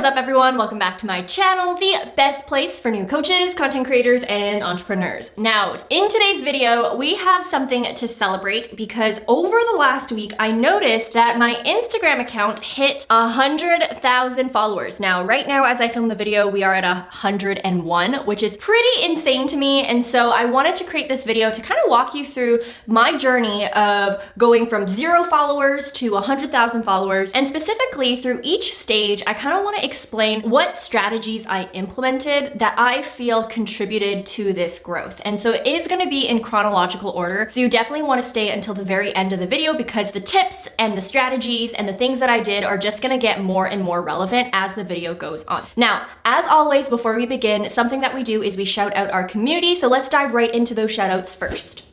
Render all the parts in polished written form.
up everyone? Welcome back to my channel, the best place for new coaches, content creators, and entrepreneurs. Now, in today's video, we have something to celebrate because over the last week, I noticed that my Instagram account hit 100,000 followers. Now, right now, as I film the video, we are at 101, which is pretty insane to me. And so I wanted to create this video to kind of walk you through my journey of going from 0 followers to 100,000 followers. And specifically through each stage, I kind of want to explain what strategies I implemented that I feel contributed to this growth. And so it is going to be in chronological order. So you definitely want to stay until the very end of the video because the tips and the strategies and the things that I did are just going to get more and more relevant as the video goes on. Now, as always, before we begin, something that we do is we shout out our community. So let's dive right into those shout outs first.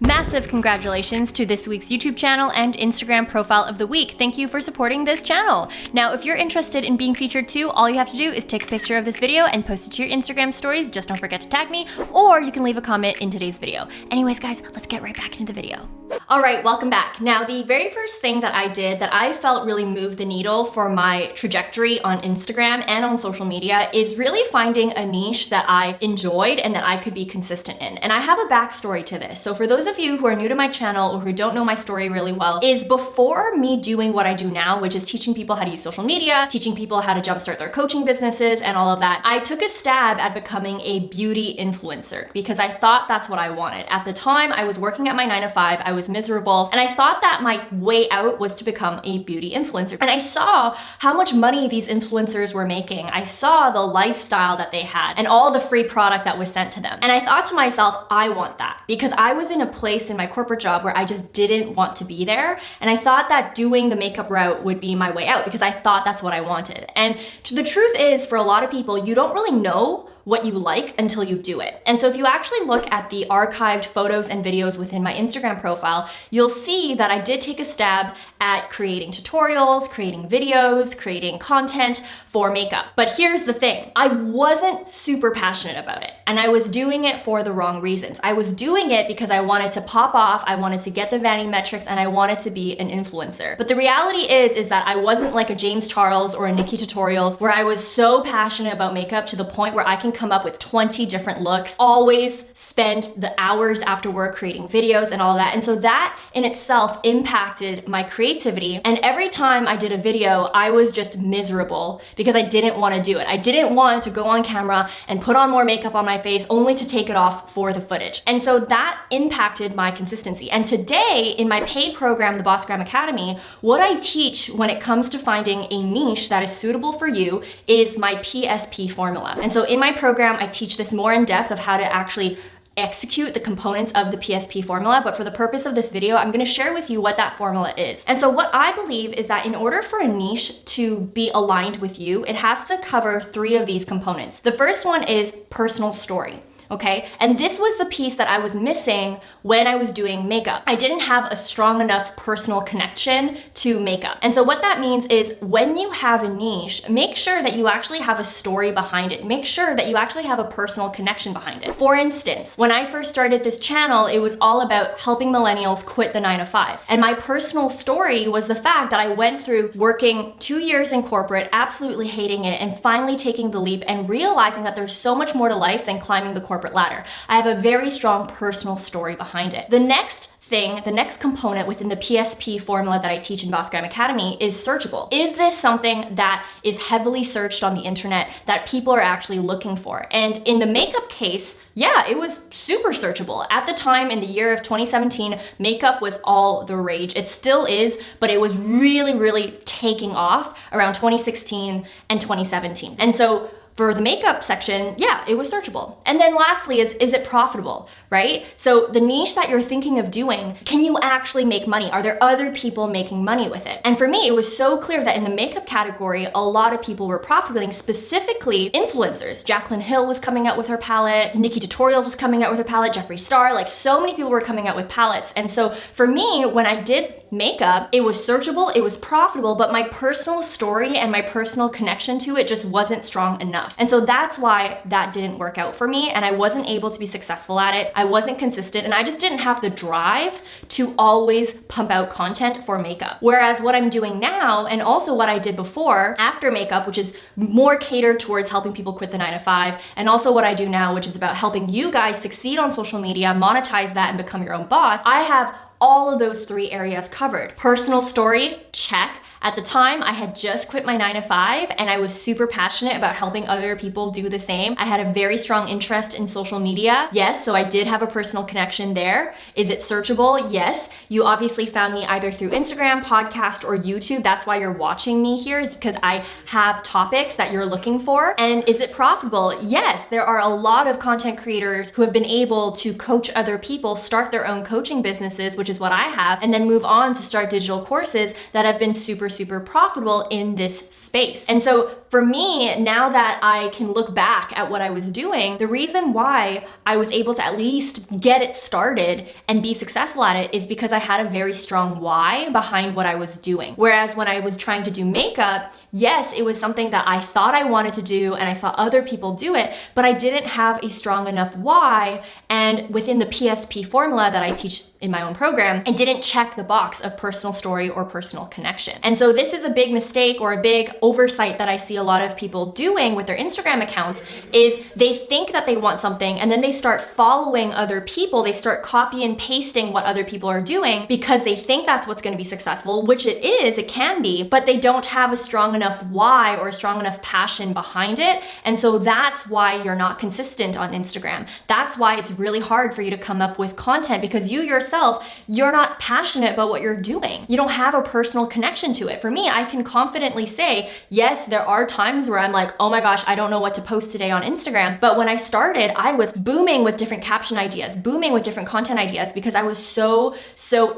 Massive congratulations to this week's YouTube channel and Instagram profile of the week. Thank you for supporting this channel. Now, if you're interested in being featured too, all you have to do is take a picture of this video and post it to your Instagram stories. Just don't forget to tag me, or you can leave a comment in today's video. Anyways, guys, let's get right back into the video. All right, welcome back. Now, the very first thing that I did that I felt really moved the needle for my trajectory on Instagram and on social media is really finding a niche that I enjoyed and that I could be consistent in. And I have a backstory to this. So for those of you who are new to my channel or who don't know my story really well, is before me doing what I do now, which is teaching people how to use social media, teaching people how to jumpstart their coaching businesses and all of that, I took a stab at becoming a beauty influencer because I thought that's what I wanted. At the time, I was working at my 9-to-5, I was miserable, and I thought that my way out was to become a beauty influencer. And I saw how much money these influencers were making. I saw the lifestyle that they had and all the free product that was sent to them. And I thought to myself, I want that, because I was in a place in my corporate job where I just didn't want to be there. And I thought that doing the makeup route would be my way out because I thought that's what I wanted. And the truth is, for a lot of people, you don't really know what you like until you do it. And so if you actually look at the archived photos and videos within my Instagram profile, you'll see that I did take a stab at creating tutorials, creating videos, creating content for makeup. But here's the thing, I wasn't super passionate about it, and I was doing it for the wrong reasons. I was doing it because I wanted to pop off, I wanted to get the vanity metrics, and I wanted to be an influencer. But the reality is that I wasn't like a James Charles or a Nikki Tutorials where I was so passionate about makeup to the point where I can come up with 20 different looks, always spend the hours after work creating videos and all that. And so that in itself impacted my creativity. And every time I did a video, I was just miserable because I didn't want to do it. I didn't want to go on camera and put on more makeup on my face only to take it off for the footage. And so that impacted my consistency. And today in my paid program, the BOSSGRAM Academy, what I teach when it comes to finding a niche that is suitable for you is my PSP formula. And so in my program, I teach this more in depth of how to actually execute the components of the PSP formula, but for the purpose of this video, I'm gonna share with you what that formula is. And so what I believe is that in order for a niche to be aligned with you, it has to cover 3 of these components. The first one is personal story. Okay, and this was the piece that I was missing when I was doing makeup. I didn't have a strong enough personal connection to makeup. And so what that means is when you have a niche, make sure that you actually have a story behind it. Make sure that you actually have a personal connection behind it. For instance, when I first started this channel, it was all about helping millennials quit the 9-to-5. And my personal story was the fact that I went through working 2 years in corporate, absolutely hating it, and finally taking the leap and realizing that there's so much more to life than climbing the corporate ladder. I have a very strong personal story behind it. The next component within the PSP formula that I teach in BOSSGRAM Academy is searchable. Is this something that is heavily searched on the internet that people are actually looking for? And in the makeup case, yeah, it was super searchable. At the time, in the year of 2017, makeup was all the rage. It still is, but it was really, really taking off around 2016 and 2017. And so for the makeup section, yeah, it was searchable. And then lastly is it profitable, right? So the niche that you're thinking of doing, can you actually make money? Are there other people making money with it? And for me, it was so clear that in the makeup category, a lot of people were profiting, specifically influencers. Jaclyn Hill was coming out with her palette, Nikki Tutorials was coming out with her palette, Jeffree Star, like so many people were coming out with palettes. And so for me, when I did makeup, it was searchable, it was profitable, but my personal story and my personal connection to it just wasn't strong enough. And so that's why that didn't work out for me, and I wasn't able to be successful at it. I wasn't consistent, and I just didn't have the drive to always pump out content for makeup. Whereas what I'm doing now, and also what I did before after makeup, which is more catered towards helping people quit the 9-to-5, and also what I do now, which is about helping you guys succeed on social media, monetize that, and become your own boss, I have all of those 3 areas covered. Personal story, check. At the time, I had just quit my 9-to-5 and I was super passionate about helping other people do the same. I had a very strong interest in social media. Yes, so I did have a personal connection there. Is it searchable? Yes. You obviously found me either through Instagram, podcast, or YouTube. That's why you're watching me here, is because I have topics that you're looking for. And is it profitable? Yes, there are a lot of content creators who have been able to coach other people, start their own coaching businesses, which is what I have, and then move on to start digital courses that have been super profitable in this space. And so for me, now that I can look back at what I was doing, the reason why I was able to at least get it started and be successful at it is because I had a very strong why behind what I was doing. Whereas when I was trying to do makeup, yes, it was something that I thought I wanted to do and I saw other people do it, but I didn't have a strong enough why. And within the PSP formula that I teach in my own program, I didn't check the box of personal story or personal connection. And so this is a big mistake or a big oversight that I see a lot of people doing with their Instagram accounts, is they think that they want something and then they start following other people. They start copy and pasting what other people are doing because they think that's what's going to be successful, which it is, it can be, but they don't have a strong enough why or a strong enough passion behind it. And so that's why you're not consistent on Instagram. That's why it's really hard for you to come up with content, because you yourself, you're not passionate about what you're doing. You don't have a personal connection to it. For me, I can confidently say, yes, there are times where I'm like, oh my gosh, I don't know what to post today on Instagram. But when I started, I was booming with different caption ideas, booming with different content ideas, because I was so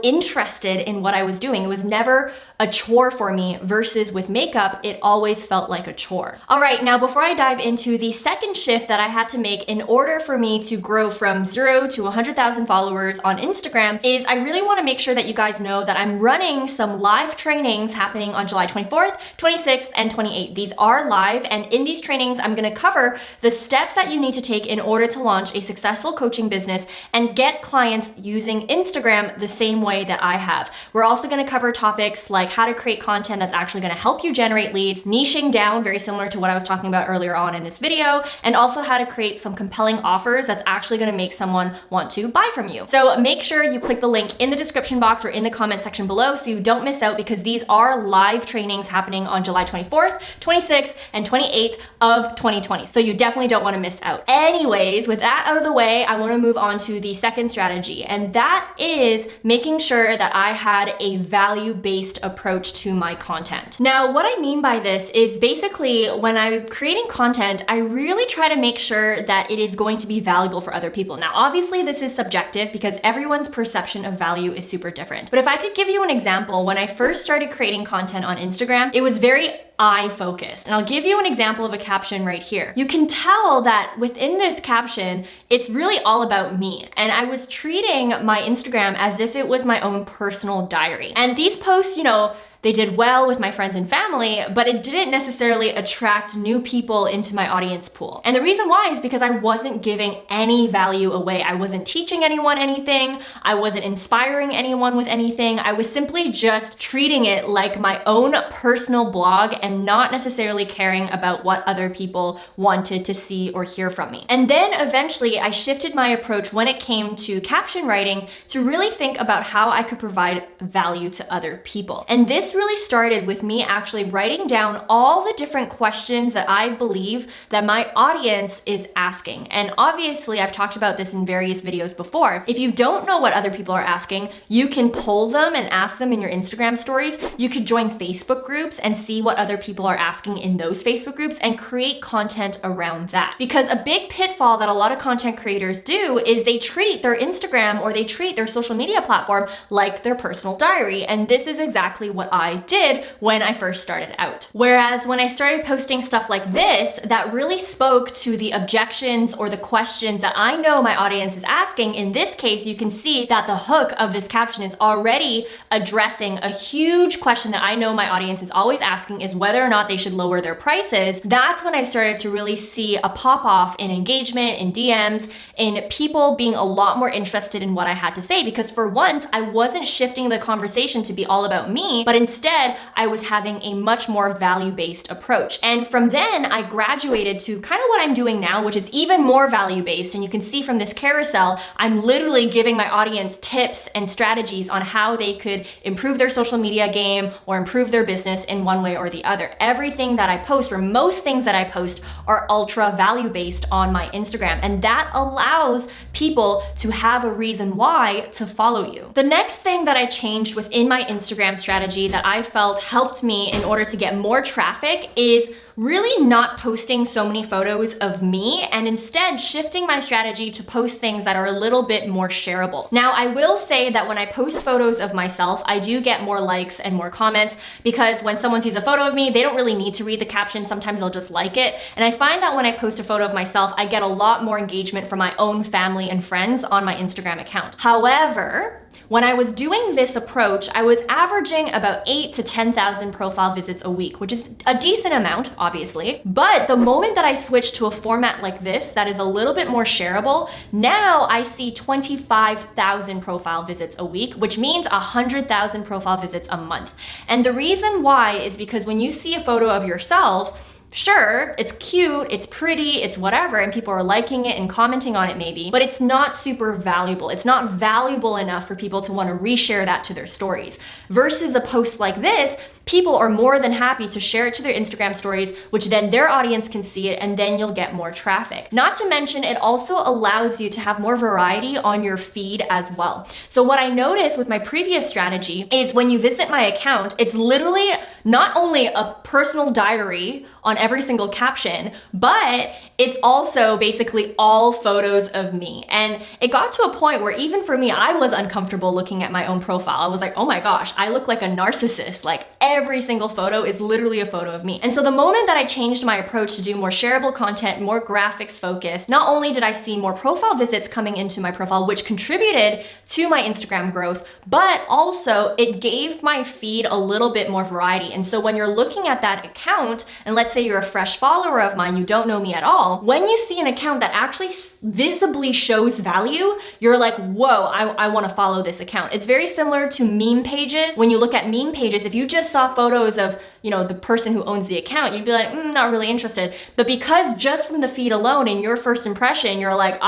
interested in what I was doing. It was never a chore for me, versus with makeup, it always felt like a chore. All right, now before I dive into the second shift that I had to make in order for me to grow from 0 to 100,000 followers on Instagram, is I really want to make sure that you guys know that I'm running some live trainings happening on July 24th, 26th, and 28th. These are live, and in these trainings, I'm going to cover the steps that you need to take in order to launch a successful coaching business and get clients using Instagram the same way that I have. We're also going to cover topics like how to create content that's actually going to help you generate leads, niching down, very similar to what I was talking about earlier on in this video, and also how to create some compelling offers that's actually going to make someone want to buy from you. So make sure you click the link in the description box or in the comment section below so you don't miss out, because these are live trainings happening on July 24th, 26th, and 28th of 2020. So you definitely don't want to miss out. Anyways, with that out of the way, I want to move on to the second strategy, and that is making sure that I had a value-based approach to my content. Now, what I mean by this is basically when I'm creating content, I really try to make sure that it is going to be valuable for other people. Now, obviously this is subjective because everyone's perception of value is super different. But if I could give you an example, when I first started creating content on Instagram, it was very I focused. And I'll give you an example of a caption right here. You can tell that within this caption, it's really all about me. And I was treating my Instagram as if it was my own personal diary. And these posts, you know, they did well with my friends and family, but it didn't necessarily attract new people into my audience pool. And the reason why is because I wasn't giving any value away. I wasn't teaching anyone anything. I wasn't inspiring anyone with anything. I was simply just treating it like my own personal blog and not necessarily caring about what other people wanted to see or hear from me. And then eventually I shifted my approach when it came to caption writing to really think about how I could provide value to other people. And this really started with me actually writing down all the different questions that I believe that my audience is asking. And obviously I've talked about this in various videos before. If you don't know what other people are asking, you can poll them and ask them in your Instagram stories. You could join Facebook groups and see what other people are asking in those Facebook groups and create content around that. Because a big pitfall that a lot of content creators do is they treat their Instagram or they treat their social media platform like their personal diary. And this is exactly what I did when I first started out. Whereas when I started posting stuff like this, that really spoke to the objections or the questions that I know my audience is asking. In this case, you can see that the hook of this caption is already addressing a huge question that I know my audience is always asking, is whether or not they should lower their prices. That's when I started to really see a pop off in engagement, in DMs, in people being a lot more interested in what I had to say, because for once I wasn't shifting the conversation to be all about me, but instead I was having a much more value-based approach. And from then I graduated to kind of what I'm doing now, which is even more value-based. And you can see from this carousel, I'm literally giving my audience tips and strategies on how they could improve their social media game or improve their business in one way or the other. Everything that I post, or most things that I post, are ultra value-based on my Instagram. And that allows people to have a reason why to follow you. The next thing that I changed within my Instagram strategy that I felt helped me in order to get more traffic is really not posting so many photos of me, and instead shifting my strategy to post things that are a little bit more shareable. Now, I will say that when I post photos of myself, I do get more likes and more comments, because when someone sees a photo of me, they don't really need to read the caption. Sometimes they'll just like it. And I find that when I post a photo of myself, I get a lot more engagement from my own family and friends on my Instagram account. However, when I was doing this approach, I was averaging about 8,000 to 10,000 profile visits a week, which is a decent amount, obviously. But the moment that I switched to a format like this, that is a little bit more shareable, now I see 25,000 profile visits a week, which means 100,000 profile visits a month. And the reason why is because when you see a photo of yourself, sure, it's cute, it's pretty, it's whatever, and people are liking it and commenting on it maybe, but it's not super valuable. It's not valuable enough for people to want to reshare that to their stories. Versus a post like this, people are more than happy to share it to their Instagram stories, which then their audience can see it, and then you'll get more traffic. Not to mention, it also allows you to have more variety on your feed as well. So what I noticed with my previous strategy is when you visit my account, it's literally not only a personal diary on every single caption, but it's also basically all photos of me. And it got to a point where even for me, I was uncomfortable looking at my own profile. I was like, oh my gosh, I look like a narcissist. Like every single photo is literally a photo of me. And so the moment that I changed my approach to do more shareable content, more graphics focused, not only did I see more profile visits coming into my profile, which contributed to my Instagram growth, but also it gave my feed a little bit more variety. And so when you're looking at that account, and let's say you're a fresh follower of mine, you don't know me at all, when you see an account that actually visibly shows value, you're like, whoa, I want to follow this account. It's very similar to meme pages. When you look at meme pages, if you just saw photos of, you know, the person who owns the account, you'd be like, not really interested. But because just from the feed alone in your first impression, you're like,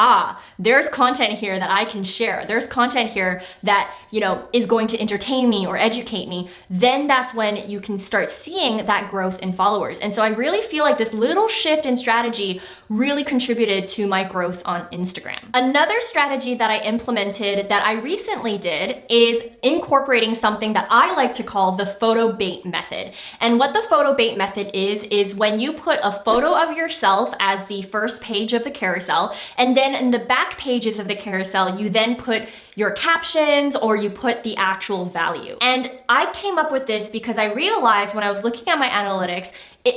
there's content here that I can share. There's content here that, you know, is going to entertain me or educate me. Then that's when you can start seeing that growth in followers. And so I really feel like this little shift in strategy really contributed to my growth on Instagram. Another strategy that I implemented that I recently did is incorporating something that I like to call the photo bait method. And what the photo bait method is when you put a photo of yourself as the first page of the carousel, and then in the back pages of the carousel, you then put your captions or you put the actual value. And I came up with this because I realized when I was looking at my analytics,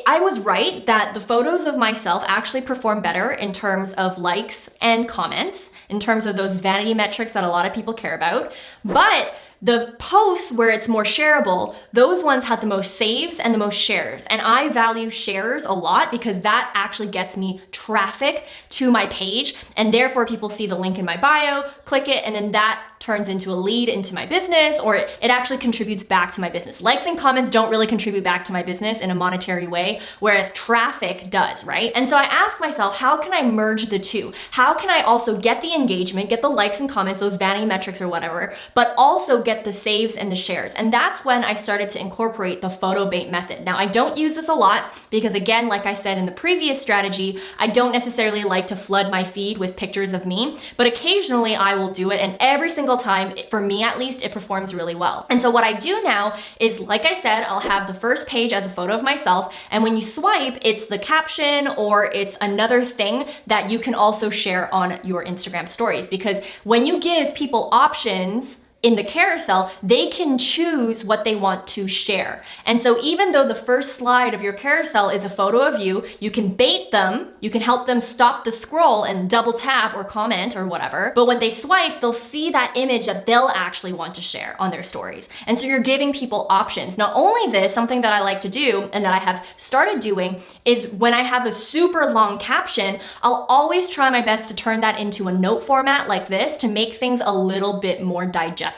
I was right that the photos of myself actually perform better in terms of likes and comments, in terms of those vanity metrics that a lot of people care about. But the posts where it's more shareable, those ones had the most saves and the most shares. And I value shares a lot because that actually gets me traffic to my page. And therefore people see the link in my bio, click it, and then that turns into a lead into my business, or it actually contributes back to my business. Likes and comments don't really contribute back to my business in a monetary way, whereas traffic does, right? And so I asked myself, how can I merge the two? How can I also get the engagement, get the likes and comments, those vanity metrics or whatever, but also get the saves and the shares? And that's when I started to incorporate the photo bait method. Now, I don't use this a lot because, again, like I said in the previous strategy, I don't necessarily like to flood my feed with pictures of me, but occasionally I will do it, and every single time, for me at least, it performs really well. And so what I do now is, like I said, I'll have the first page as a photo of myself, and when you swipe, it's the caption or it's another thing that you can also share on your Instagram stories. Because when you give people options in the carousel, they can choose what they want to share. And so even though the first slide of your carousel is a photo of you, you can bait them, you can help them stop the scroll and double tap or comment or whatever. But when they swipe, they'll see that image that they'll actually want to share on their stories. And so you're giving people options. Not only this, something that I like to do and that I have started doing is when I have a super long caption, I'll always try my best to turn that into a note format like this to make things a little bit more digestible.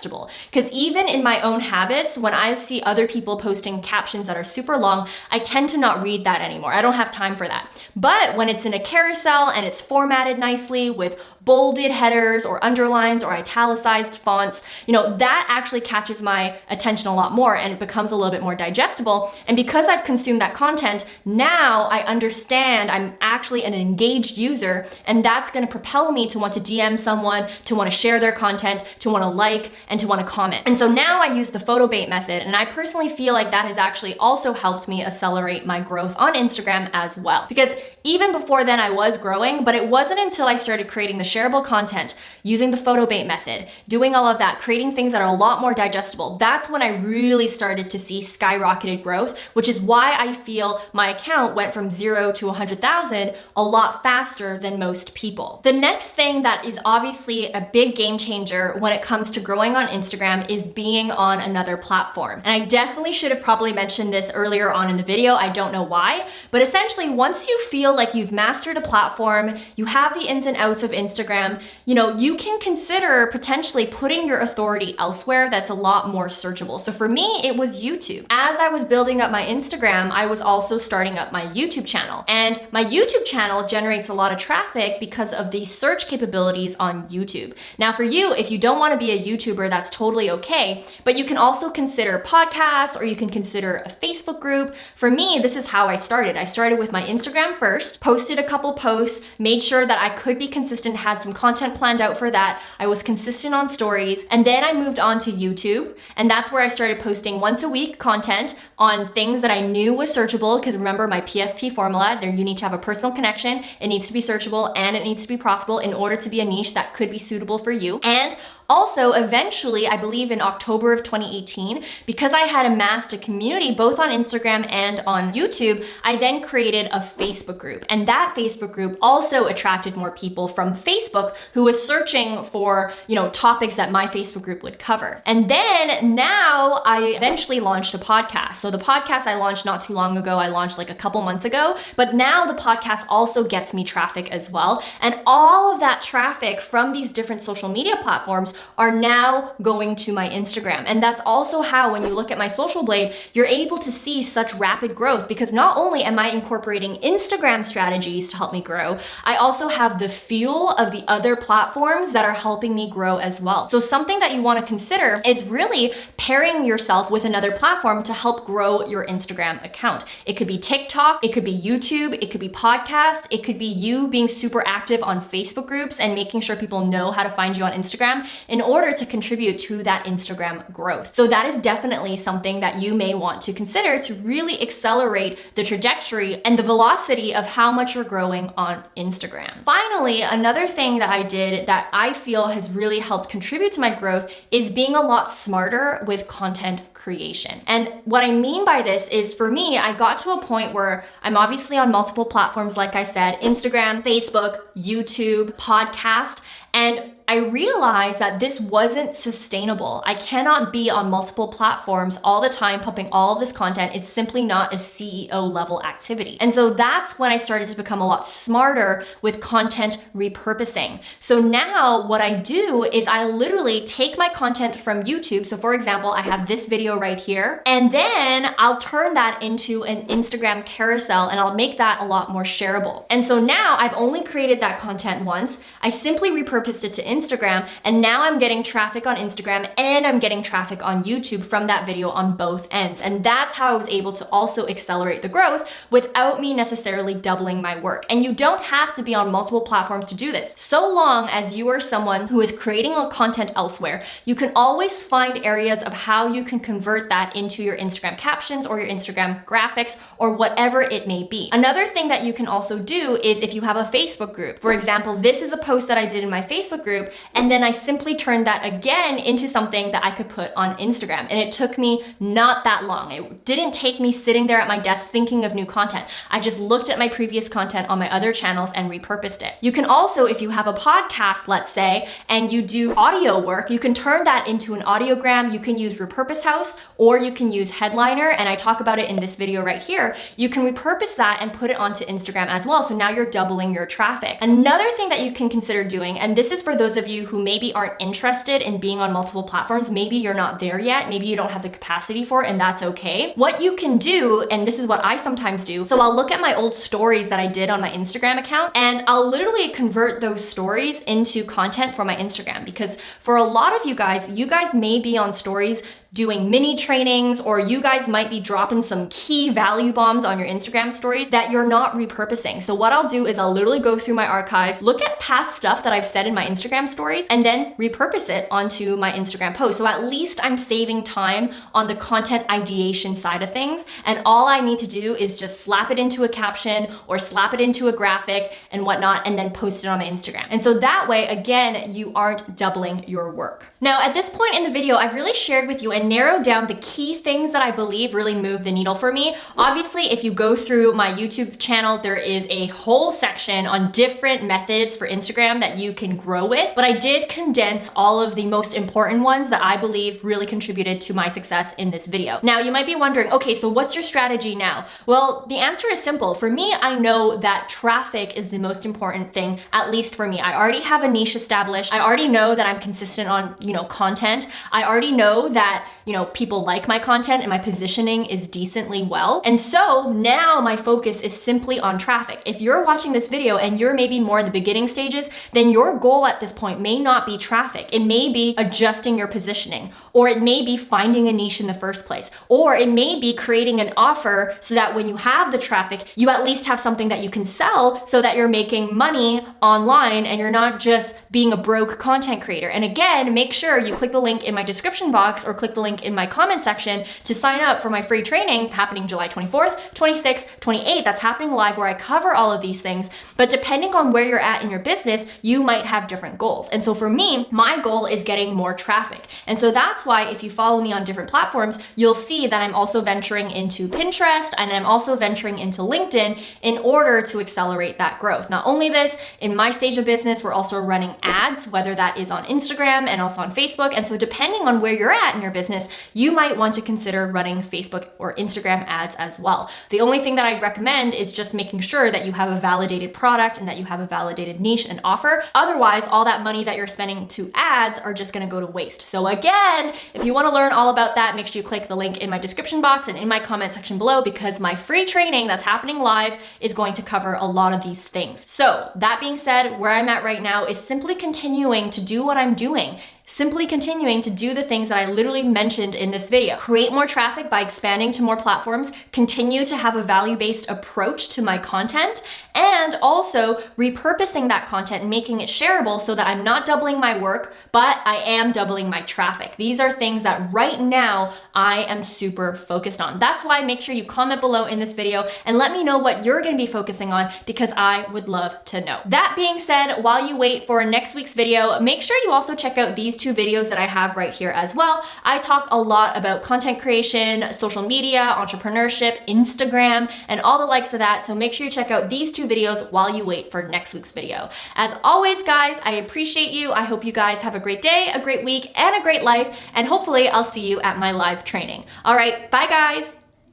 Because even in my own habits, when I see other people posting captions that are super long, I tend to not read that anymore. I don't have time for that. But when it's in a carousel and it's formatted nicely with bolded headers or underlines or italicized fonts, that actually catches my attention a lot more and it becomes a little bit more digestible. And because I've consumed that content, now I understand I'm actually an engaged user, and that's going to propel me to want to DM someone, to want to share their content, to want to like, and to want to comment. And so now I use the photo bait method, and I personally feel like that has actually also helped me accelerate my growth on Instagram as well. Because even before then I was growing, but it wasn't until I started creating the shareable content, using the photo bait method, doing all of that, creating things that are a lot more digestible, that's when I really started to see skyrocketed growth, which is why I feel my account went from 0 to 100,000 a lot faster than most people. The next thing that is obviously a big game changer when it comes to growing on Instagram is being on another platform. And I definitely should have probably mentioned this earlier on in the video. I don't know why, but essentially once you feel like you've mastered a platform, you have the ins and outs of Instagram, you can consider potentially putting your authority elsewhere that's a lot more searchable. So for me, it was YouTube. As I was building up my Instagram, I was also starting up my YouTube channel. And my YouTube channel generates a lot of traffic because of the search capabilities on YouTube. Now for you, if you don't want to be a YouTuber, that's totally okay, but you can also consider podcasts or you can consider a Facebook group. For me, this is how I started. I started with my Instagram first, posted a couple posts, made sure that I could be consistent, had some content planned out for that. I was consistent on stories, and then I moved on to YouTube, and that's where I started posting once a week content on things that I knew was searchable, because remember my PSP formula, there you need to have a personal connection, it needs to be searchable, and it needs to be profitable in order to be a niche that could be suitable for you. And also, eventually, I believe in October of 2018, because I had amassed a community both on Instagram and on YouTube, I then created a Facebook group. And that Facebook group also attracted more people from Facebook who was searching for, topics that my Facebook group would cover. And then now I eventually launched a podcast. So the podcast I launched not too long ago, I launched like a couple months ago, but now the podcast also gets me traffic as well. And all of that traffic from these different social media platforms are now going to my Instagram. And that's also how, when you look at my Social Blade, you're able to see such rapid growth, because not only am I incorporating Instagram strategies to help me grow, I also have the fuel of the other platforms that are helping me grow as well. So something that you want to consider is really pairing yourself with another platform to help grow your Instagram account. It could be TikTok, it could be YouTube, it could be podcast, it could be you being super active on Facebook groups and making sure people know how to find you on Instagram in order to contribute to that Instagram growth. So that is definitely something that you may want to consider to really accelerate the trajectory and the velocity of how much you're growing on Instagram. Finally, another thing that I did that I feel has really helped contribute to my growth is being a lot smarter with content creation. And what I mean by this is, for me, I got to a point where I'm obviously on multiple platforms, like I said, Instagram, Facebook, YouTube, podcast, and I realized that this wasn't sustainable. I cannot be on multiple platforms all the time pumping all of this content. It's simply not a CEO level activity. And so that's when I started to become a lot smarter with content repurposing. So now what I do is I literally take my content from YouTube. So for example, I have this video right here, and then I'll turn that into an Instagram carousel and I'll make that a lot more shareable. And so now I've only created that content once. I simply repurposed it to Instagram, and now I'm getting traffic on Instagram and I'm getting traffic on YouTube from that video on both ends. And that's how I was able to also accelerate the growth without me necessarily doubling my work. And you don't have to be on multiple platforms to do this. So long as you are someone who is creating content elsewhere, you can always find areas of how you can convert that into your Instagram captions or your Instagram graphics or whatever it may be. Another thing that you can also do is if you have a Facebook group. For example, this is a post that I did in my Facebook group, and then I simply turned that again into something that I could put on Instagram. And it took me not that long. It didn't take me sitting there at my desk thinking of new content. I just looked at my previous content on my other channels and repurposed it. You can also, if you have a podcast, let's say, and you do audio work, you can turn that into an audiogram. You can use Repurpose House, or you can use Headliner, and I talk about it in this video right here. You can repurpose that and put it onto Instagram as well. So now you're doubling your traffic. Another thing that you can consider doing, and this is for those of you who maybe aren't interested in being on multiple platforms, maybe you're not there yet, maybe you don't have the capacity for it, and that's okay. What you can do, and this is what I sometimes do, so I'll look at my old stories that I did on my Instagram account, and I'll literally convert those stories into content for my Instagram, because for a lot of you guys may be on stories doing mini trainings, or you guys might be dropping some key value bombs on your Instagram stories that you're not repurposing. So what I'll do is I'll literally go through my archives, look at past stuff that I've said in my Instagram stories, and then repurpose it onto my Instagram post. So at least I'm saving time on the content ideation side of things, and all I need to do is just slap it into a caption or slap it into a graphic and whatnot, and then post it on my Instagram. And so that way, again, you aren't doubling your work. Now, at this point in the video, I've really shared with you and narrowed down the key things that I believe really move the needle for me. Obviously, if you go through my YouTube channel, there is a whole section on different methods for Instagram that you can grow with, but I did condense all of the most important ones that I believe really contributed to my success in this video. Now, you might be wondering, okay, so what's your strategy now? Well, the answer is simple. For me, I know that traffic is the most important thing, at least for me. I already have a niche established. I already know that I'm consistent on, content. I already know that, people like my content and my positioning is decently well. And so now my focus is simply on traffic. If you're watching this video and you're maybe more in the beginning stages, then your goal at this point may not be traffic. It may be adjusting your positioning, or it may be finding a niche in the first place, or it may be creating an offer so that when you have the traffic, you at least have something that you can sell so that you're making money online and you're not just being a broke content creator. And again, make sure you click the link in my description box or click the link in my comment section to sign up for my free training happening July 24th, 26th, 28th. That's happening live, where I cover all of these things. But depending on where you're at in your business, you might have different goals. And so for me, my goal is getting more traffic. And so that's why if you follow me on different platforms, you'll see that I'm also venturing into Pinterest and I'm also venturing into LinkedIn in order to accelerate that growth. Not only this, in my stage of business, we're also running ads, whether that is on Instagram and also on Facebook. And so depending on where you're at in your business, you might want to consider running Facebook or Instagram ads as well. The only thing that I'd recommend is just making sure that you have a validated product and that you have a validated niche and offer. Otherwise, all that money that you're spending to ads are just gonna go to waste. So again, if you wanna learn all about that, make sure you click the link in my description box and in my comment section below, because my free training that's happening live is going to cover a lot of these things. So that being said, where I'm at right now is simply continuing to do what I'm doing. Simply continuing to do the things that I literally mentioned in this video. Create more traffic by expanding to more platforms, continue to have a value-based approach to my content, and also repurposing that content and making it shareable so that I'm not doubling my work, but I am doubling my traffic. These are things that right now I am super focused on. That's why make sure you comment below in this video and let me know what you're gonna be focusing on, because I would love to know. That being said, while you wait for next week's video, make sure you also check out these two videos that I have right here as well. I talk a lot about content creation, social media, entrepreneurship, Instagram, and all the likes of that. So make sure you check out these two videos while you wait for next week's video. As always, guys, I appreciate you. I hope you guys have a great day, a great week, and a great life. And hopefully I'll see you at my live training. All right, bye guys.